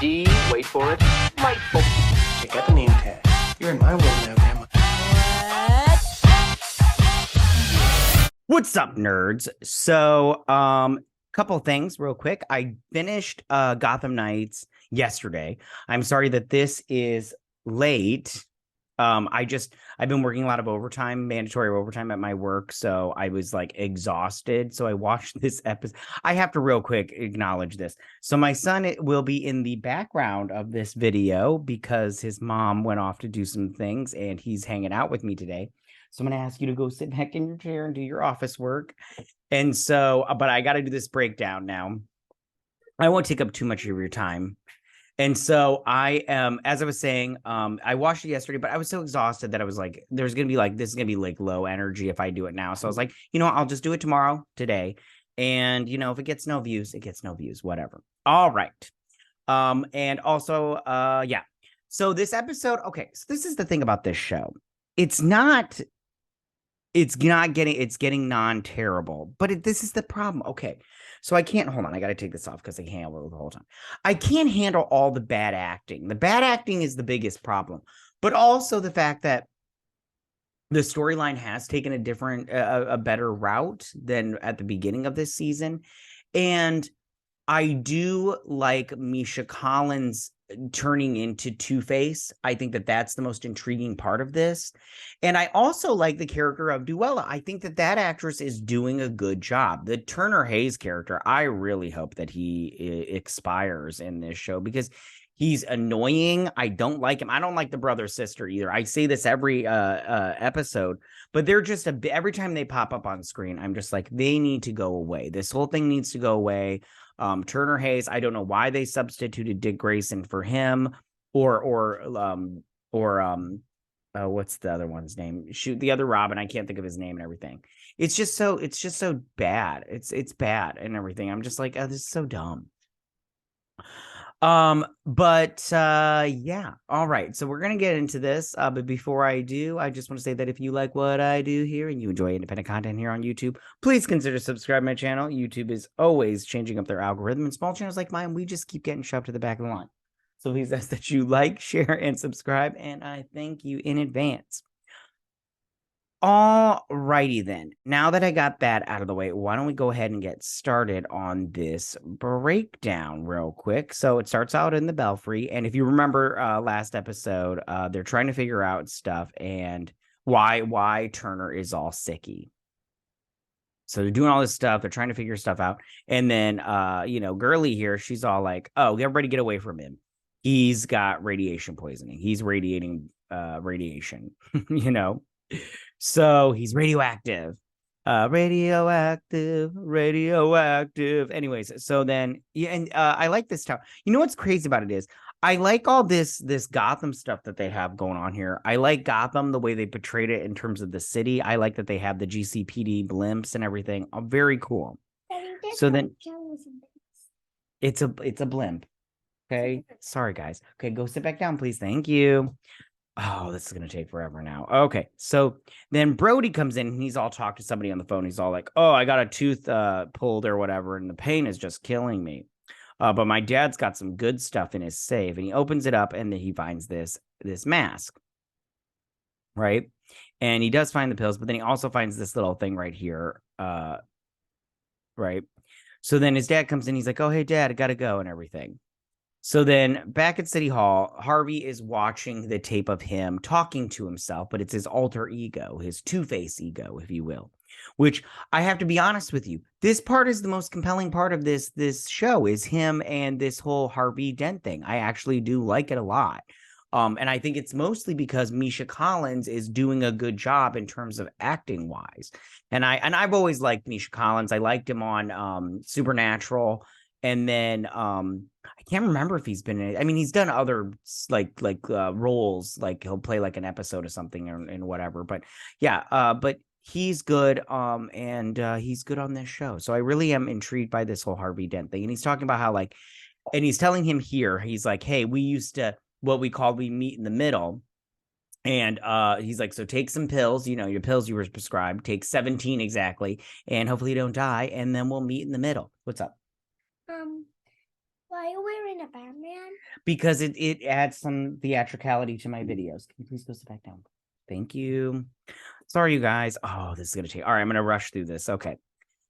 D, wait for it, delightful. Check out the name tag. You're in my world now, Grandma. What's up, nerds? So, couple things real quick. I finished Gotham Knights yesterday. I'm sorry that this is late. I've been working a lot of overtime, mandatory overtime at my work, so I was like exhausted. So I watched this episode. I have to real quick acknowledge this. So my son will be in the background of this video because his mom went off to do some things and he's hanging out with me today. So I'm going to ask you to go sit back in your chair and do your office work. And so, but I got to do this breakdown now. I won't take up too much of your time. And so I am, as I was saying, I watched it yesterday, but I was so exhausted that I was like, this is going to be like low energy if I do it now. So I was like, I'll just do it tomorrow, today. And, if it gets no views, it gets no views, whatever. All right. And also, yeah. So this episode, okay. So this is the thing about this show. It's getting non-terrible, but this is the problem. Okay. So I can't, hold on, I got to take this off because I can't handle it the whole time. I can't handle all the bad acting. The bad acting is the biggest problem, but also the fact that the storyline has taken a better route than at the beginning of this season. And I do like Misha Collins turning into Two-Face. I think that that's the most intriguing part of this. And I also like the character of Duella. I think that actress is doing a good job. The Turner Hayes character, I really hope that he expires in this show because he's annoying. I don't like him. I don't like the brother sister either. I say this every episode, but they're just every time they pop up on screen, I'm just like, they need to go away. This whole thing needs to go away. Turner Hayes, I don't know why they substituted Dick Grayson for him or what's the other one's name? Shoot, the other Robin, I can't think of his name and everything. It's just so bad. It's bad and everything. I'm just like, oh, this is so dumb. Yeah. All right. So we're gonna get into this. But before I do, I just want to say that if you like what I do here and you enjoy independent content here on YouTube, please consider subscribing to my channel. YouTube is always changing up their algorithm, and small channels like mine, we just keep getting shoved to the back of the line. So please ask that you like, share, and subscribe, and I thank you in advance. All righty then. Now that I got that out of the way, why don't we go ahead and get started on this breakdown real quick. So it starts out in the Belfry, and if you remember last episode, they're trying to figure out stuff and why Turner is all sicky. So they're doing all this stuff, they're trying to figure stuff out, and then Girly here, she's all like, "Oh, everybody get away from him. He's got radiation poisoning. He's radiating radiation, So he's radioactive. Radioactive. Anyways, so then, yeah, and I like this town. You know what's crazy about it is I like all this Gotham stuff that they have going on here. I like Gotham, the way they portrayed it in terms of the city. I like that they have the GCPD blimps and everything. Very cool. So then it's a blimp. Okay. Sorry, guys. Okay, go sit back down, please. Thank you. Oh, this is going to take forever now. Okay. So then Brody comes in and he's all talked to somebody on the phone. He's all like, "Oh, I got a tooth pulled or whatever, and the pain is just killing me. But my dad's got some good stuff in his safe." And he opens it up and then he finds this mask. Right. And he does find the pills, but then he also finds this little thing right here. Right. So then his dad comes in. He's like, "Oh, hey, Dad, I got to go," and everything. So then back at City Hall, Harvey is watching the tape of him talking to himself, but it's his alter ego, his Two-Face ego, if you will, which I have to be honest with you. This part is the most compelling part of this show is him and this whole Harvey Dent thing. I actually do like it a lot. And I think it's mostly because Misha Collins is doing a good job in terms of acting wise. And I've always liked Misha Collins. I liked him on Supernatural. And then I can't remember if he's been in it. I mean, he's done other like roles, like he'll play like an episode of something and whatever. But yeah, but he's good. And he's good on this show. So I really am intrigued by this whole Harvey Dent thing. And he's talking about how and he's telling him here, he's like, "Hey, we used to we meet in the middle." And he's like, "So take some pills, your pills you were prescribed, take 17 exactly, and hopefully you don't die, and then we'll meet in the middle." What's up? Why are you wearing a Batman? Because it adds some theatricality to my videos. Can you please go sit back down? Thank you. Sorry, you guys. Oh, this is gonna take. All right, I'm gonna rush through this. Okay.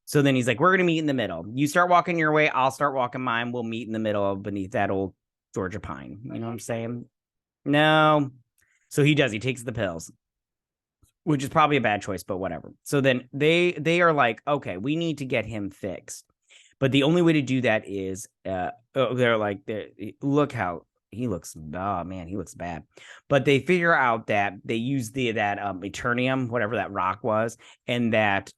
So then he's like, we're gonna meet in the middle. You start walking your way, I'll start walking mine. We'll meet in the middle beneath that old Georgia pine. You know what I'm saying? No. So he does. He takes the pills, which is probably a bad choice, but whatever. So then they are like, okay, we need to get him fixed. But the only way to do that is they're like, look how he looks. Oh man, he looks bad. But they figure out that they use that Eternium, whatever that rock was, and that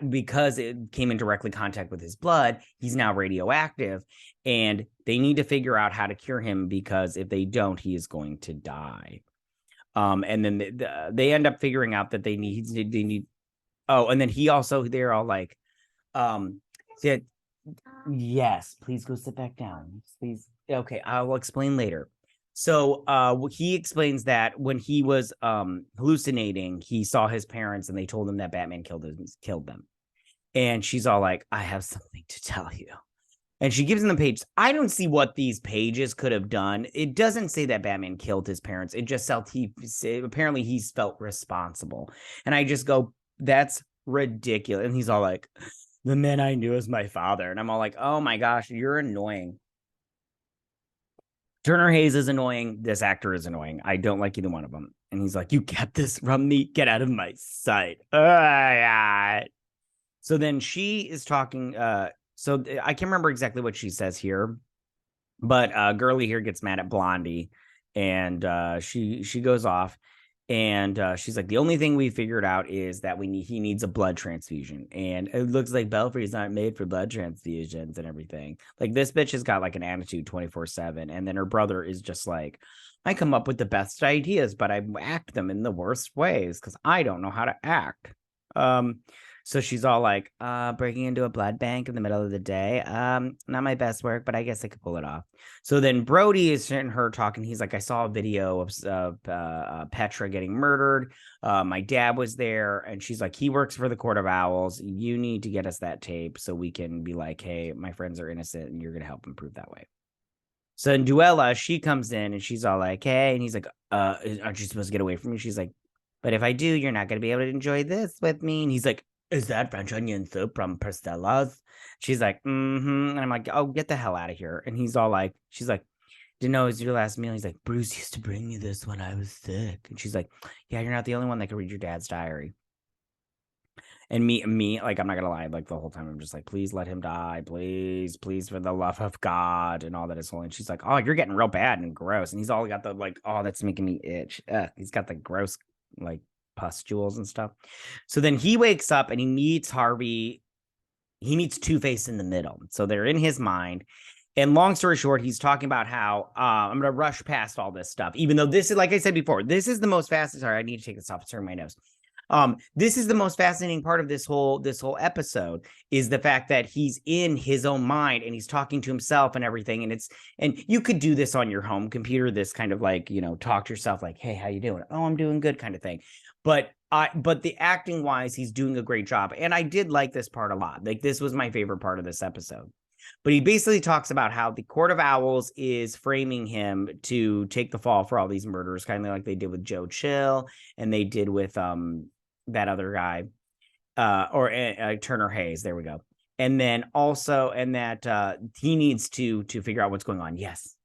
because it came in directly contact with his blood, he's now radioactive, and they need to figure out how to cure him, because if they don't, he is going to die. And then they end up figuring out that they need. Oh, and then they're all like, said, yes, please go sit back down, please. Okay, I will explain later. So he explains that when he was hallucinating, he saw his parents and they told him that Batman killed them. And she's all like, I have something to tell you. And she gives him the page. I don't see what these pages could have done. It doesn't say that Batman killed his parents. It just felt apparently he's felt responsible. And I just go, that's ridiculous. And he's all like, the man I knew as my father. And I'm all like, oh my gosh, you're annoying. Turner Hayes is annoying. This actor is annoying. I don't like either one of them. And he's like, you kept this from me. Get out of my sight. So then she is talking. So I can't remember exactly what she says here, but Girly here gets mad at Blondie, and she goes off, and she's like, the only thing we figured out is that he needs a blood transfusion, and it looks like Belfry's not made for blood transfusions and everything. Like, this bitch has got like an attitude 24/7, and then her brother is just like, I come up with the best ideas, but I act them in the worst ways because I don't know how to act. So she's all like, breaking into a blood bank in the middle of the day. Not my best work, but I guess I could pull it off. So then Brody is hearing her talking. He's like, I saw a video of Petra getting murdered. My dad was there. And she's like, he works for the Court of Owls. You need to get us that tape so we can be like, hey, my friends are innocent and you're going to help them prove that way. So in Duella, she comes in and she's all like, hey. And he's like, aren't you supposed to get away from me? She's like, but if I do, you're not going to be able to enjoy this with me. And he's like, is that French onion soup from Perstella's? She's like, mm-hmm. And I'm like, oh, get the hell out of here. And he's all like, she's like, didn't know it was your last meal. He's like, Bruce used to bring me this when I was sick. And she's like, yeah, you're not the only one that can read your dad's diary. And me, like, I'm not gonna lie, like, the whole time I'm just like, please let him die, please, for the love of God, and all that is holy. And she's like, oh, you're getting real bad and gross. And he's all got the like, oh, that's making me itch. He's got the gross like pustules and stuff. So then he wakes up and he meets Harvey. He meets Two-Face in the middle. So they're in his mind. And long story short, he's talking about how I'm going to rush past all this stuff, even though this is, like I said before, this is the most fascinating. Sorry, I need to take this off. It's hurting my nose. This is the most fascinating part of this whole episode, is the fact that he's in his own mind and he's talking to himself and everything. And you could do this on your home computer, this kind of like, talk to yourself like, hey, how you doing? Oh, I'm doing good kind of thing. But the acting wise, he's doing a great job. And I did like this part a lot. Like, this was my favorite part of this episode. But he basically talks about how the Court of Owls is framing him to take the fall for all these murders, kind of like they did with Joe Chill and they did with that other guy, or Turner Hayes. There we go. And then also, and that he needs to figure out what's going on. Yes.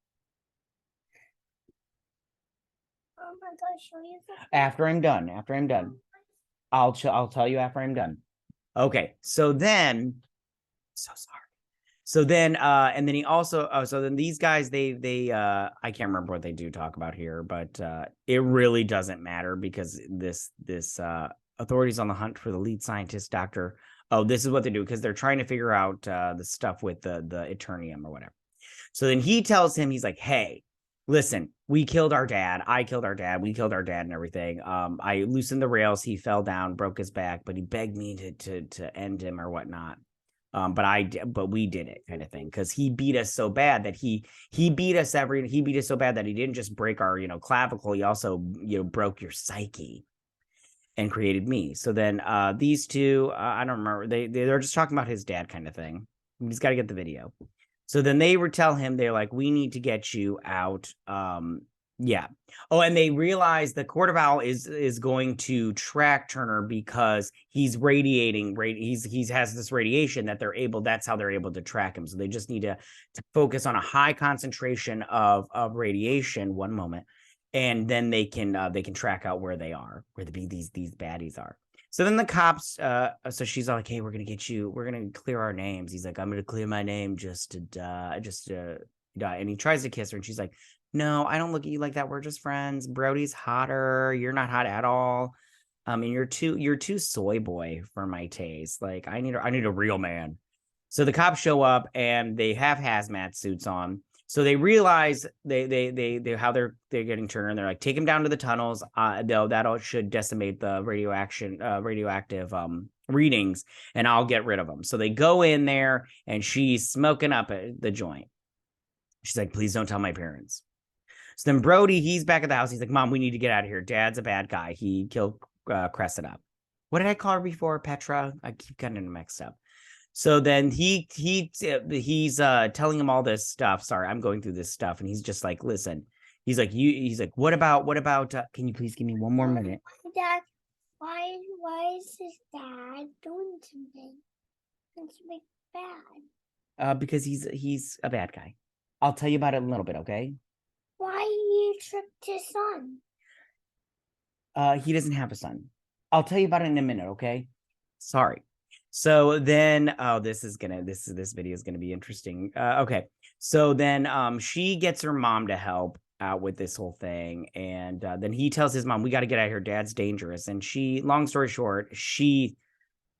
I'm gonna show you something. After I'm done. I'll tell you after I'm done. Okay. So then, so sorry. So then, and then he also, so then these guys, they I can't remember what they do talk about here, but it really doesn't matter because this authorities on the hunt for the lead scientist, Dr. Oh, this is what they do, because they're trying to figure out the stuff with the Eternium or whatever. So then he tells him, he's like, hey, listen, we killed our dad. I killed our dad. We killed our dad and everything. I loosened the rails. He fell down, broke his back, but he begged me to end him or whatnot. But we did it, kind of thing, because he beat us so bad that he beat us so bad that he didn't just break our clavicle. He also broke your psyche and created me. So then these two, I don't remember, they're just talking about his dad, kind of thing. We just got to get the video. So then they tell him, they're like, we need to get you out. Yeah. Oh, and they realize the Court of Owl is going to track Turner because he's radiating. He has this radiation that that's how they're able to track him. So they just need to focus on a high concentration of radiation. One moment, and then they can track out where they are, where these baddies are. So then the cops, so she's all like, hey, we're going to clear our names. He's like, I'm going to clear my name just to die. And he tries to kiss her and she's like, no, I don't look at you like that. We're just friends. Brody's hotter. You're not hot at all. And you're too soy boy for my taste. Like I need a real man. So the cops show up and they have hazmat suits on. So they realize they how they're getting Turner, and they're like, take him down to the tunnels. Though that should decimate the radioactive readings, and I'll get rid of them. So they go in there, and she's smoking up the joint. She's like, please don't tell my parents. So then Brody, he's back at the house. He's like, Mom, we need to get out of here. Dad's a bad guy. He killed Cressida. What did I call her before? Petra? I keep getting it mixed up. So then he's telling him all this stuff. Sorry, I'm going through this stuff, and he's just like, listen. He's like, what about? Can you please give me one more minute? Dad, why is his dad doing something? It's like bad. Because he's a bad guy. I'll tell you about it in a little bit, okay? Why you tricked his son? He doesn't have a son. I'll tell you about it in a minute, okay? Sorry. So then, this video is gonna be interesting. Okay. So then, she gets her mom to help out with this whole thing, and then he tells his mom, "We got to get out of here. Dad's dangerous." And she, long story short, okay,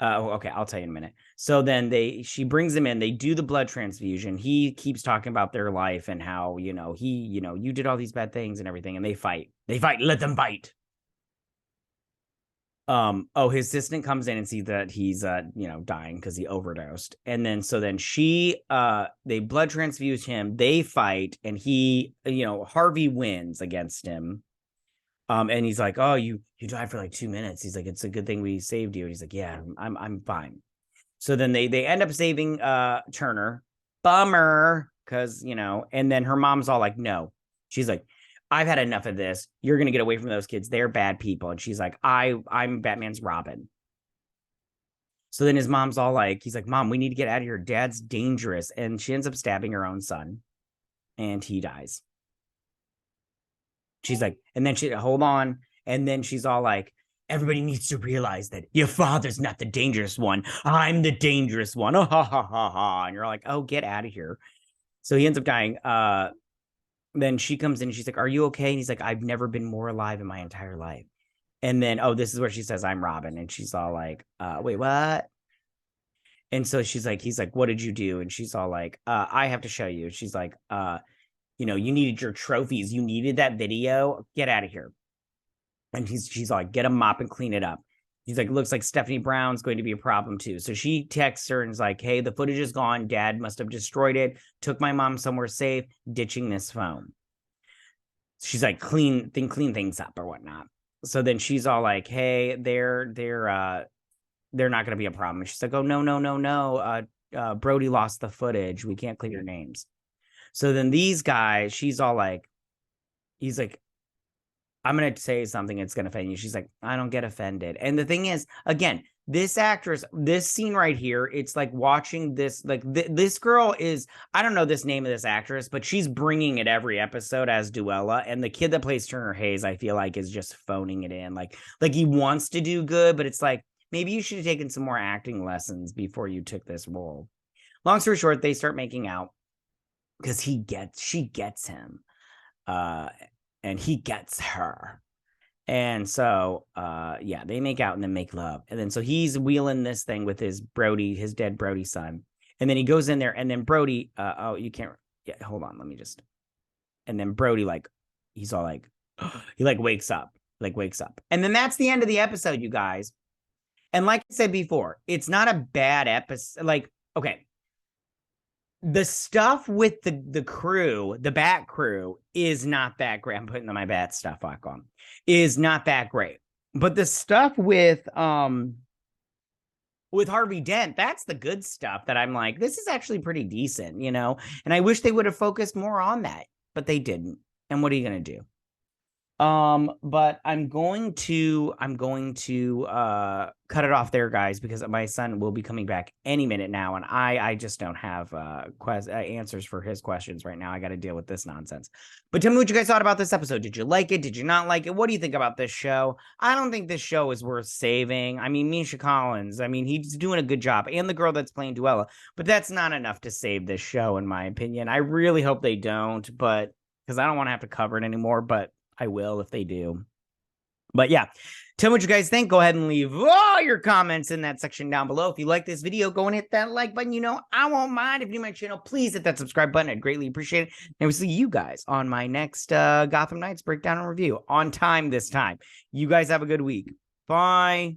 I'll tell you in a minute. So then she brings him in. They do the blood transfusion. He keeps talking about their life and how you did all these bad things and everything, and they fight. Let them fight. His assistant comes in and sees that he's dying because he overdosed. And then they blood transfuse him, they fight, and he, Harvey wins against him. And he's like, oh, you died for like 2 minutes. He's like, it's a good thing we saved you. And he's like, yeah, I'm fine. So then they end up saving Turner. Bummer, because and then her mom's all like, no. She's like, I've had enough of this. You're going to get away from those kids. They're bad people. And she's like, I'm Batman's Robin. So then his mom's all like, he's like, Mom, we need to get out of here. Dad's dangerous. And she ends up stabbing her own son. And he dies. She's like, and then hold on. And then she's all like, everybody needs to realize that your father's not the dangerous one. I'm the dangerous one. Oh, ha, ha, ha, ha. And you're like, oh, get out of here. So he ends up dying. Then she comes in and she's like, are you okay? And he's like, I've never been more alive in my entire life. And then, this is where she says, I'm Robin. And she's all like, wait, what? And so he's like, what did you do? And she's all like, I have to show you. She's like, you needed your trophies. You needed that video. Get out of here. And she's like, get a mop and clean it up. He's like, looks like Stephanie Brown's going to be a problem too. So she texts her and is like, hey, the footage is gone. Dad must have destroyed it. Took my mom somewhere safe, ditching this phone. She's like, clean things up or whatnot. So then she's all like, hey, they're not going to be a problem. And she's like, oh, no. Brody lost the footage. We can't clear your names. So then these guys, she's all like, he's like, I'm going to say something that's going to offend you. She's like, I don't get offended. And the thing is, again, this actress, this scene right here, it's like watching this, like this girl is, I don't know this name of this actress, but she's bringing it every episode as Duella. And the kid that plays Turner Hayes, I feel like is just phoning it in. Like he wants to do good, but it's like, maybe you should have taken some more acting lessons before you took this role. Long story short, they start making out because she gets him. And he gets her. And so, they make out and then make love. And then, so he's wheeling this thing with his dead Brody son. And then he goes in there and then Brody, you can't, hold on, let me just. And then Brody, like, he's all like, he wakes up. And then that's the end of the episode, you guys. And like I said before, it's not a bad episode. Like, okay. The stuff with the crew, the Bat crew, is not that great. I'm putting my Bat stuff back on. Is not that great. But the stuff with with Harvey Dent. That's the good stuff that I'm like, this is actually pretty decent, you know? And I wish they would have focused more on that, but they didn't. And what are you going to do? But I'm going to cut it off there, guys, because my son will be coming back any minute now, and I just don't have answers for his questions right now. I got to deal with this nonsense. But tell me what you guys thought about this episode. Did you like it? Did you not like it? What do you think about this show? I don't think this show is worth saving. I mean, Misha Collins, I mean, he's doing a good job, and the girl that's playing Duella, but that's not enough to save this show, in my opinion. I really hope they don't, but because I don't want to have to cover it anymore, but I will if they do. But yeah, tell me what you guys think. Go ahead and leave all your comments in that section down below. If you like this video, go and hit that like button. You know, I won't mind. If you're new to my channel, please hit that subscribe button. I'd greatly appreciate it. And we'll see you guys on my next Gotham Knights breakdown and review on time this time. You guys have a good week. Bye.